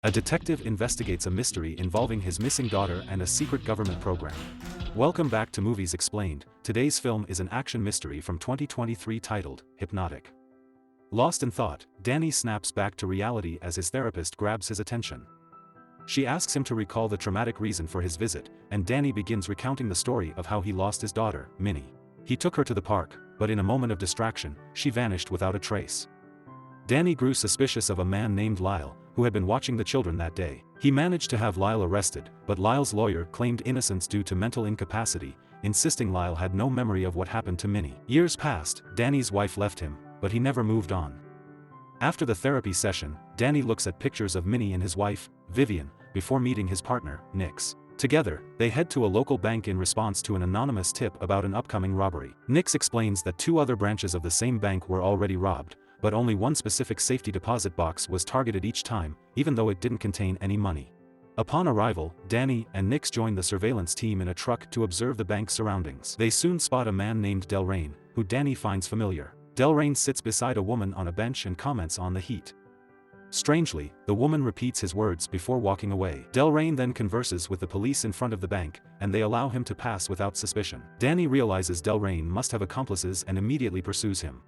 A detective investigates a mystery involving his missing daughter and a secret government program. Welcome back to Movies Explained. Today's film is an action mystery from 2023 titled Hypnotic. Lost in thought, Dany snaps back to reality as his therapist grabs his attention. She asks him to recall the traumatic reason for his visit, and Dany begins recounting the story of how he lost his daughter, Minnie. He took her to the park, but in a moment of distraction, she vanished without a trace. Dany grew suspicious of a man named Lyle, who had been watching the children that day. He managed to have Lyle arrested, but Lyle's lawyer claimed innocence due to mental incapacity, insisting Lyle had no memory of what happened to Minnie. Years passed, Dany's wife left him, but he never moved on. After the therapy session, Dany looks at pictures of Minnie and his wife, Vivian, before meeting his partner, Nix. Together, they head to a local bank in response to an anonymous tip about an upcoming robbery. Nix explains that 2 other branches of the same bank were already robbed, but only one specific safety deposit box was targeted each time, even though it didn't contain any money. Upon arrival, Dany and Nix join the surveillance team in a truck to observe the bank's surroundings. They soon spot a man named Delrain, who Dany finds familiar. Delrain sits beside a woman on a bench and comments on the heat. Strangely, the woman repeats his words before walking away. Delrain then converses with the police in front of the bank, and they allow him to pass without suspicion. Dany realizes Delrain must have accomplices and immediately pursues him.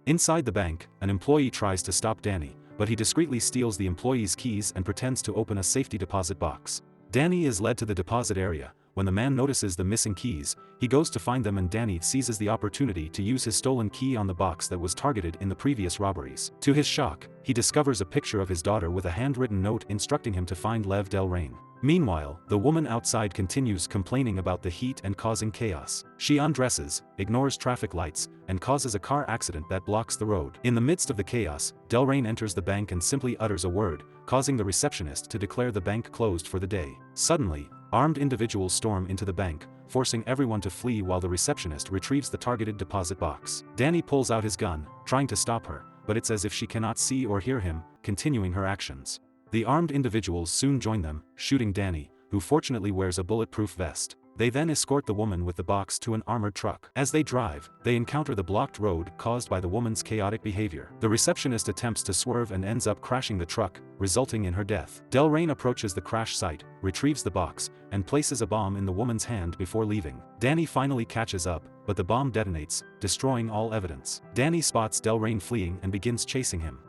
Inside the bank, an employee tries to stop Dany, but he discreetly steals the employee's keys and pretends to open a safety deposit box. Dany is led to the deposit area. When the man notices the missing keys, he goes to find them and Dany seizes the opportunity to use his stolen key on the box that was targeted in the previous robberies. To his shock, he discovers a picture of his daughter with a handwritten note instructing him to find Lev Delrain. Meanwhile, the woman outside continues complaining about the heat and causing chaos. She undresses, ignores traffic lights, and causes a car accident that blocks the road. In the midst of the chaos, Delrain enters the bank and simply utters a word, causing the receptionist to declare the bank closed for the day. Suddenly, armed individuals storm into the bank, forcing everyone to flee while the receptionist retrieves the targeted deposit box. Dany pulls out his gun, trying to stop her, but it's as if she cannot see or hear him, continuing her actions. The armed individuals soon join them, shooting Dany, who fortunately wears a bulletproof vest. They then escort the woman with the box to an armored truck. As they drive, they encounter the blocked road caused by the woman's chaotic behavior. The receptionist attempts to swerve and ends up crashing the truck, resulting in her death. Delrain approaches the crash site, retrieves the box, and places a bomb in the woman's hand before leaving. Dany finally catches up, but the bomb detonates, destroying all evidence. Dany spots Delrain fleeing and begins chasing him.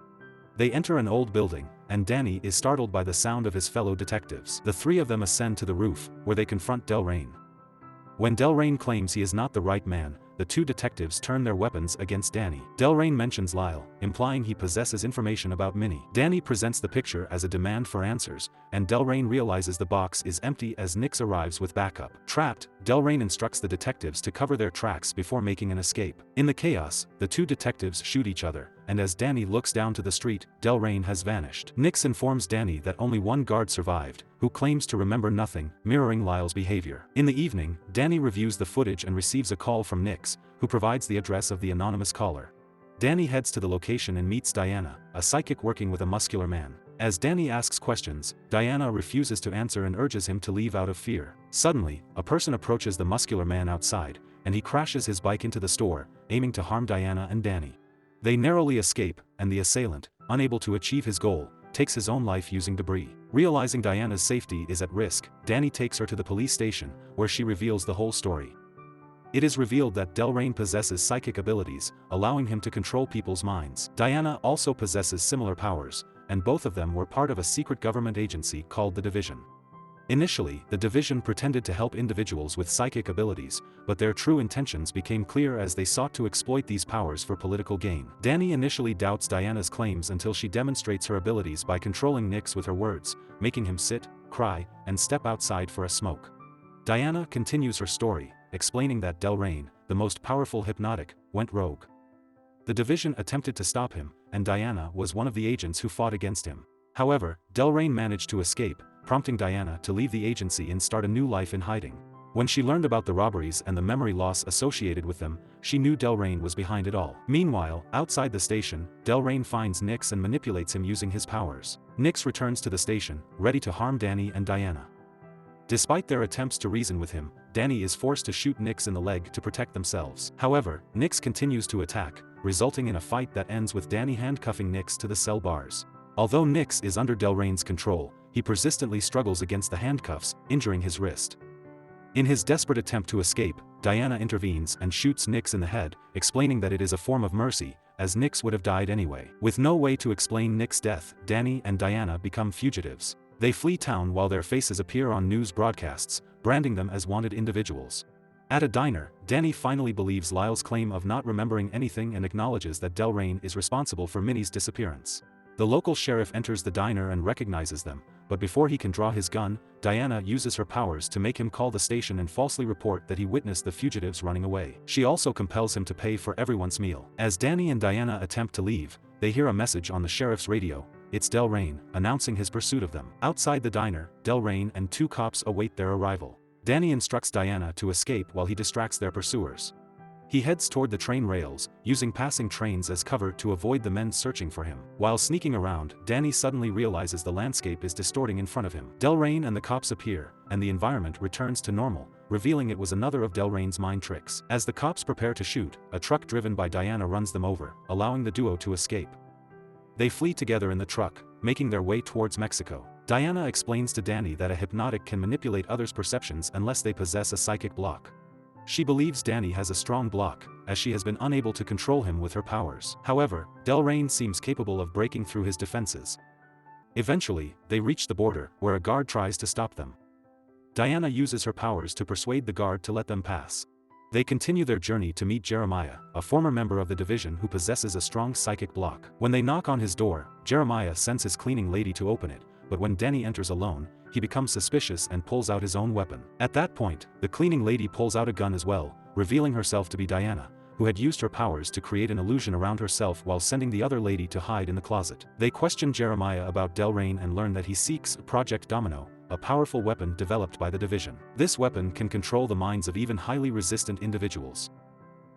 They enter an old building, and Dany is startled by the sound of his fellow detectives. The 3 of them ascend to the roof, where they confront Delrain. When Delrain claims he is not the right man, the 2 detectives turn their weapons against Dany. Delrain mentions Lyle, implying he possesses information about Minnie. Dany presents the picture as a demand for answers, and Delrain realizes the box is empty as Nix arrives with backup. Trapped, Delrain instructs the detectives to cover their tracks before making an escape. In the chaos, the 2 detectives shoot each other, and as Dany looks down to the street, Delrain has vanished. Nix informs Dany that only one guard survived, who claims to remember nothing, mirroring Lyle's behavior. In the evening, Dany reviews the footage and receives a call from Nix, who provides the address of the anonymous caller. Dany heads to the location and meets Diana, a psychic working with a muscular man. As Dany asks questions, Diana refuses to answer and urges him to leave out of fear. Suddenly, a person approaches the muscular man outside, and he crashes his bike into the store, aiming to harm Diana and Dany. They narrowly escape, and the assailant, unable to achieve his goal, takes his own life using debris. Realizing Diana's safety is at risk, Dany takes her to the police station, where she reveals the whole story. It is revealed that Delrain possesses psychic abilities, allowing him to control people's minds. Diana also possesses similar powers, and both of them were part of a secret government agency called the Division. Initially, the Division pretended to help individuals with psychic abilities, but their true intentions became clear as they sought to exploit these powers for political gain. Dany initially doubts Diana's claims until she demonstrates her abilities by controlling Nix with her words, making him sit, cry, and step outside for a smoke. Diana continues her story, explaining that Delrain, the most powerful hypnotic, went rogue. The Division attempted to stop him, and Diana was one of the agents who fought against him. However, Delrain managed to escape, prompting Diana to leave the agency and start a new life in hiding. When she learned about the robberies and the memory loss associated with them, she knew Delrain was behind it all. Meanwhile, outside the station, Delrain finds Nix and manipulates him using his powers. Nix returns to the station, ready to harm Dany and Diana. Despite their attempts to reason with him, Dany is forced to shoot Nix in the leg to protect themselves. However, Nix continues to attack, resulting in a fight that ends with Dany handcuffing Nix to the cell bars. Although Nyx is under Delrain's control, he persistently struggles against the handcuffs, injuring his wrist. In his desperate attempt to escape, Diana intervenes and shoots Nyx in the head, explaining that it is a form of mercy, as Nyx would have died anyway. With no way to explain Nyx's death, Dany and Diana become fugitives. They flee town while their faces appear on news broadcasts, branding them as wanted individuals. At a diner, Dany finally believes Lyle's claim of not remembering anything and acknowledges that Delrain is responsible for Minnie's disappearance. The local sheriff enters the diner and recognizes them, but before he can draw his gun, Diana uses her powers to make him call the station and falsely report that he witnessed the fugitives running away. She also compels him to pay for everyone's meal. As Dany and Diana attempt to leave, they hear a message on the sheriff's radio. It's Delrain, announcing his pursuit of them. Outside the diner, Delrain and 2 cops await their arrival. Dany instructs Diana to escape while he distracts their pursuers. He heads toward the train rails, using passing trains as cover to avoid the men searching for him. While sneaking around, Dany suddenly realizes the landscape is distorting in front of him. Delrain and the cops appear, and the environment returns to normal, revealing it was another of Delrain's mind tricks. As the cops prepare to shoot, a truck driven by Diana runs them over, allowing the duo to escape. They flee together in the truck, making their way towards Mexico. Diana explains to Dany that a hypnotic can manipulate others' perceptions unless they possess a psychic block. She believes Dany has a strong block, as she has been unable to control him with her powers. However, Delrain seems capable of breaking through his defenses. Eventually, they reach the border, where a guard tries to stop them. Diana uses her powers to persuade the guard to let them pass. They continue their journey to meet Jeremiah, a former member of the division who possesses a strong psychic block. When they knock on his door, Jeremiah sends his cleaning lady to open it, but when Dany enters alone, he becomes suspicious and pulls out his own weapon. At that point, the cleaning lady pulls out a gun as well, revealing herself to be Diana, who had used her powers to create an illusion around herself while sending the other lady to hide in the closet. They question Jeremiah about Delrain and learn that he seeks Project Domino, a powerful weapon developed by the division. This weapon can control the minds of even highly resistant individuals.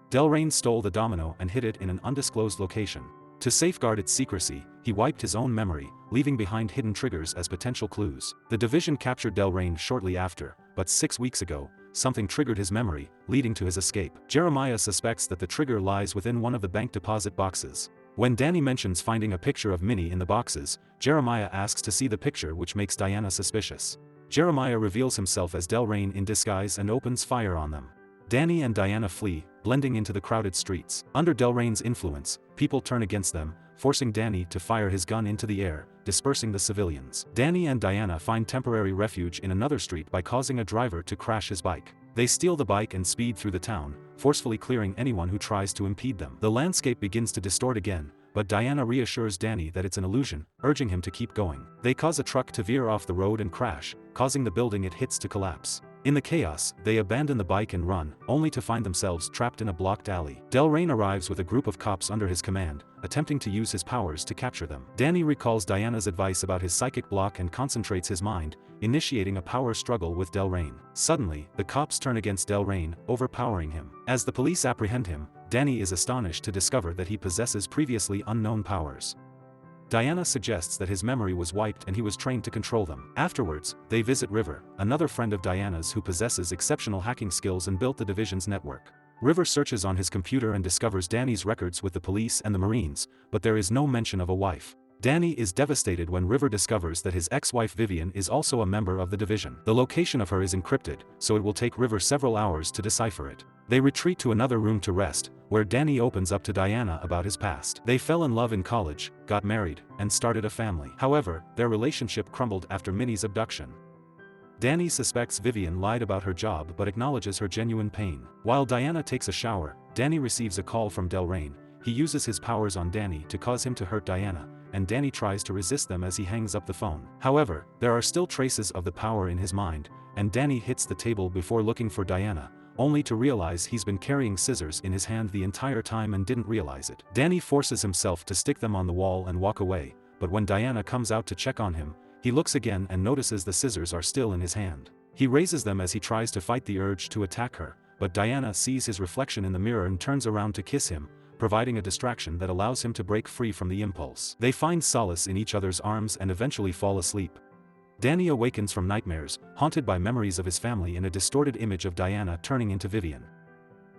Delrain stole the domino and hid it in an undisclosed location. To safeguard its secrecy, he wiped his own memory, leaving behind hidden triggers as potential clues. The division captured Delrain shortly after, but 6 weeks ago, something triggered his memory, leading to his escape. Jeremiah suspects that the trigger lies within one of the bank deposit boxes. When Dany mentions finding a picture of Minnie in the boxes, Jeremiah asks to see the picture, which makes Diana suspicious. Jeremiah reveals himself as Delrain in disguise and opens fire on them. Dany and Diana flee, blending into the crowded streets. Under Delrain's influence, people turn against them, forcing Dany to fire his gun into the air, dispersing the civilians. Dany and Diana find temporary refuge in another street by causing a driver to crash his bike. They steal the bike and speed through the town, forcefully clearing anyone who tries to impede them. The landscape begins to distort again, but Diana reassures Dany that it's an illusion, urging him to keep going. They cause a truck to veer off the road and crash, causing the building it hits to collapse. In the chaos, they abandon the bike and run, only to find themselves trapped in a blocked alley. Delrain arrives with a group of cops under his command, attempting to use his powers to capture them. Dany recalls Diana's advice about his psychic block and concentrates his mind, initiating a power struggle with Delrain. Suddenly, the cops turn against Delrain, overpowering him. As the police apprehend him, Dany is astonished to discover that he possesses previously unknown powers. Diana suggests that his memory was wiped and he was trained to control them. Afterwards, they visit River, another friend of Diana's who possesses exceptional hacking skills and built the division's network. River searches on his computer and discovers Dany's records with the police and the Marines, but there is no mention of a wife. Dany is devastated when River discovers that his ex-wife Vivian is also a member of the division. The location of her is encrypted, so it will take River several hours to decipher it. They retreat to another room to rest, where Dany opens up to Diana about his past. They fell in love in college, got married, and started a family. However, their relationship crumbled after Minnie's abduction. Dany suspects Vivian lied about her job but acknowledges her genuine pain. While Diana takes a shower, Dany receives a call from Delrain. He uses his powers on Dany to cause him to hurt Diana, and Dany tries to resist them as he hangs up the phone. However, there are still traces of the power in his mind, and Dany hits the table before looking for Diana, only to realize he's been carrying scissors in his hand the entire time and didn't realize it. Dany forces himself to stick them on the wall and walk away, but when Diana comes out to check on him, he looks again and notices the scissors are still in his hand. He raises them as he tries to fight the urge to attack her, but Diana sees his reflection in the mirror and turns around to kiss him, providing a distraction that allows him to break free from the impulse. They find solace in each other's arms and eventually fall asleep. Dany awakens from nightmares, haunted by memories of his family in a distorted image of Diana turning into Vivian.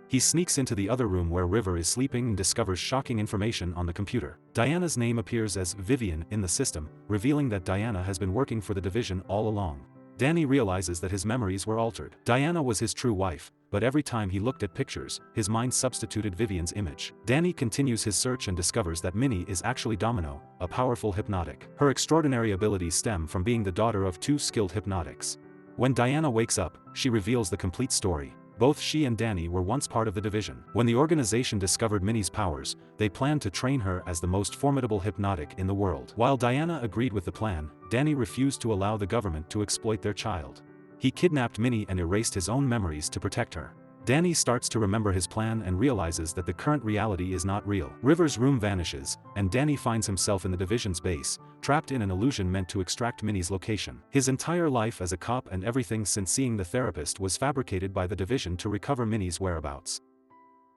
He sneaks into the other room where River is sleeping and discovers shocking information on the computer. Diana's name appears as Vivian in the system, revealing that Diana has been working for the division all along. Dany realizes that his memories were altered. Diana was his true wife, but every time he looked at pictures, his mind substituted Vivian's image. Dany continues his search and discovers that Minnie is actually Domino, a powerful hypnotic. Her extraordinary abilities stem from being the daughter of two skilled hypnotics. When Diana wakes up, she reveals the complete story. Both she and Dany were once part of the division. When the organization discovered Minnie's powers, they planned to train her as the most formidable hypnotic in the world. While Diana agreed with the plan, Dany refused to allow the government to exploit their child. He kidnapped Minnie and erased his own memories to protect her. Dany starts to remember his plan and realizes that the current reality is not real. River's room vanishes, and Dany finds himself in the division's base, trapped in an illusion meant to extract Minnie's location. His entire life as a cop and everything since seeing the therapist was fabricated by the division to recover Minnie's whereabouts.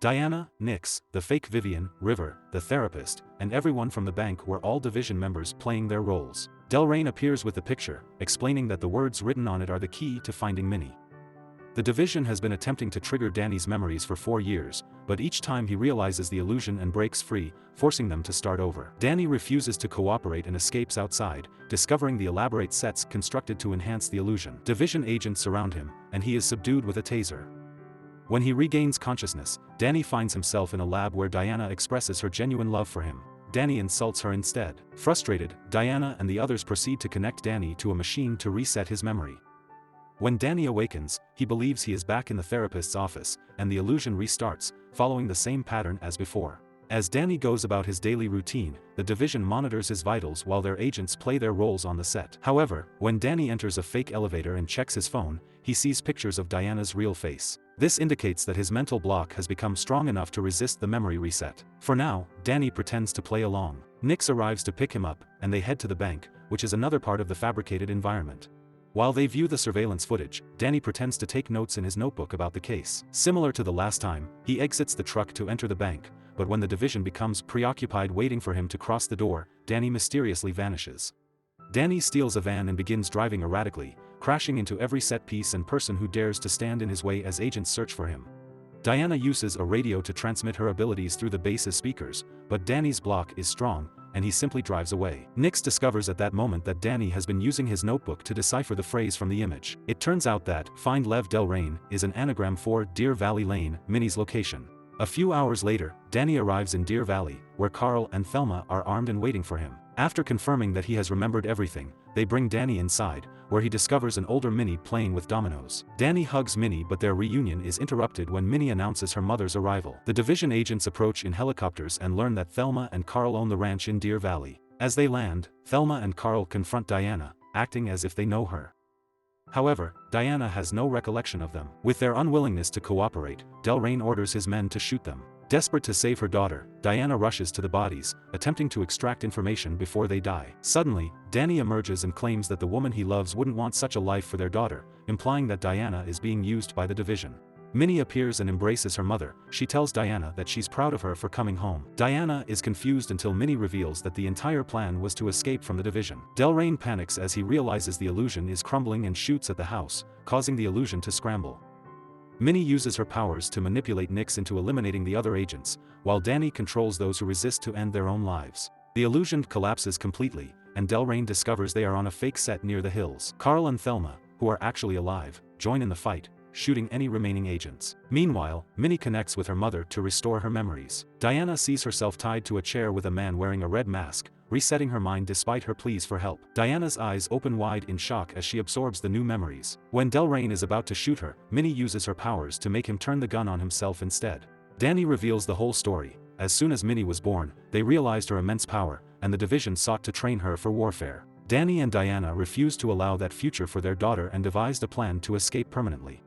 Diana, Nyx, the fake Vivian, River, the therapist, and everyone from the bank were all division members playing their roles. Delrain appears with the picture, explaining that the words written on it are the key to finding Minnie. The division has been attempting to trigger Dany's memories for 4 years, but each time he realizes the illusion and breaks free, forcing them to start over. Dany refuses to cooperate and escapes outside, discovering the elaborate sets constructed to enhance the illusion. Division agents surround him, and he is subdued with a taser. When he regains consciousness, Dany finds himself in a lab where Diana expresses her genuine love for him. Dany insults her instead. Frustrated, Diana and the others proceed to connect Dany to a machine to reset his memory. When Dany awakens, he believes he is back in the therapist's office, and the illusion restarts, following the same pattern as before. As Dany goes about his daily routine, the division monitors his vitals while their agents play their roles on the set. However, when Dany enters a fake elevator and checks his phone, he sees pictures of Diana's real face. This indicates that his mental block has become strong enough to resist the memory reset. For now, Dany pretends to play along. Nyx arrives to pick him up, and they head to the bank, which is another part of the fabricated environment. While they view the surveillance footage, Dany pretends to take notes in his notebook about the case. Similar to the last time, he exits the truck to enter the bank, but when the division becomes preoccupied waiting for him to cross the door, Dany mysteriously vanishes. Dany steals a van and begins driving erratically, crashing into every set piece and person who dares to stand in his way as agents search for him. Diana uses a radio to transmit her abilities through the base's speakers, but Dany's block is strong, and he simply drives away. Nyx discovers at that moment that Dany has been using his notebook to decipher the phrase from the image. It turns out that "Find Lev Delrain" is an anagram for Deer Valley Lane, Minnie's location. A few hours later, Dany arrives in Deer Valley, where Carl and Thelma are armed and waiting for him. After confirming that he has remembered everything, they bring Dany inside, where he discovers an older Minnie playing with dominoes. Dany hugs Minnie, but their reunion is interrupted when Minnie announces her mother's arrival. The division agents approach in helicopters and learn that Thelma and Carl own the ranch in Deer Valley. As they land, Thelma and Carl confront Diana, acting as if they know her. However, Diana has no recollection of them. With their unwillingness to cooperate, Delrain orders his men to shoot them. Desperate to save her daughter, Diana rushes to the bodies, attempting to extract information before they die. Suddenly, Dany emerges and claims that the woman he loves wouldn't want such a life for their daughter, implying that Diana is being used by the division. Minnie appears and embraces her mother. She tells Diana that she's proud of her for coming home. Diana is confused until Minnie reveals that the entire plan was to escape from the division. Delrain panics as he realizes the illusion is crumbling and shoots at the house, causing the illusion to scramble. Minnie uses her powers to manipulate Nyx into eliminating the other agents, while Dany controls those who resist to end their own lives. The illusion collapses completely, and Delrain discovers they are on a fake set near the hills. Carl and Thelma, who are actually alive, join in the fight, shooting any remaining agents. Meanwhile, Minnie connects with her mother to restore her memories. Diana sees herself tied to a chair with a man wearing a red mask, resetting her mind despite her pleas for help. Diana's eyes open wide in shock as she absorbs the new memories. When Delrain is about to shoot her, Minnie uses her powers to make him turn the gun on himself instead. Dany reveals the whole story. As soon as Minnie was born, they realized her immense power, and the division sought to train her for warfare. Dany and Diana refused to allow that future for their daughter and devised a plan to escape permanently.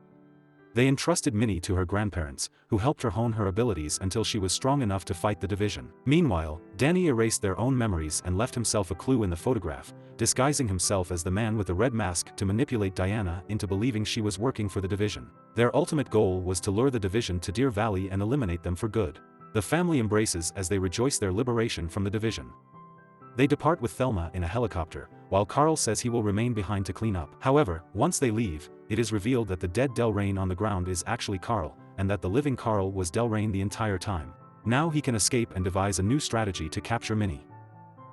They entrusted Minnie to her grandparents, who helped her hone her abilities until she was strong enough to fight the division. Meanwhile, Dany erased their own memories and left himself a clue in the photograph, disguising himself as the man with the red mask to manipulate Diana into believing she was working for the division. Their ultimate goal was to lure the division to Deer Valley and eliminate them for good. The family embraces as they rejoice their liberation from the division. They depart with Thelma in a helicopter, while Carl says he will remain behind to clean up. However, once they leave, it is revealed that the dead Delrain on the ground is actually Carl, and that the living Carl was Delrain the entire time. Now he can escape and devise a new strategy to capture Minnie.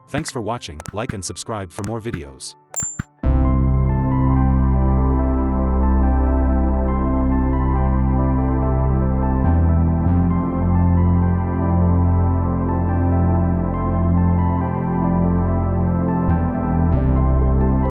Thanks for watching, like and subscribe for more videos.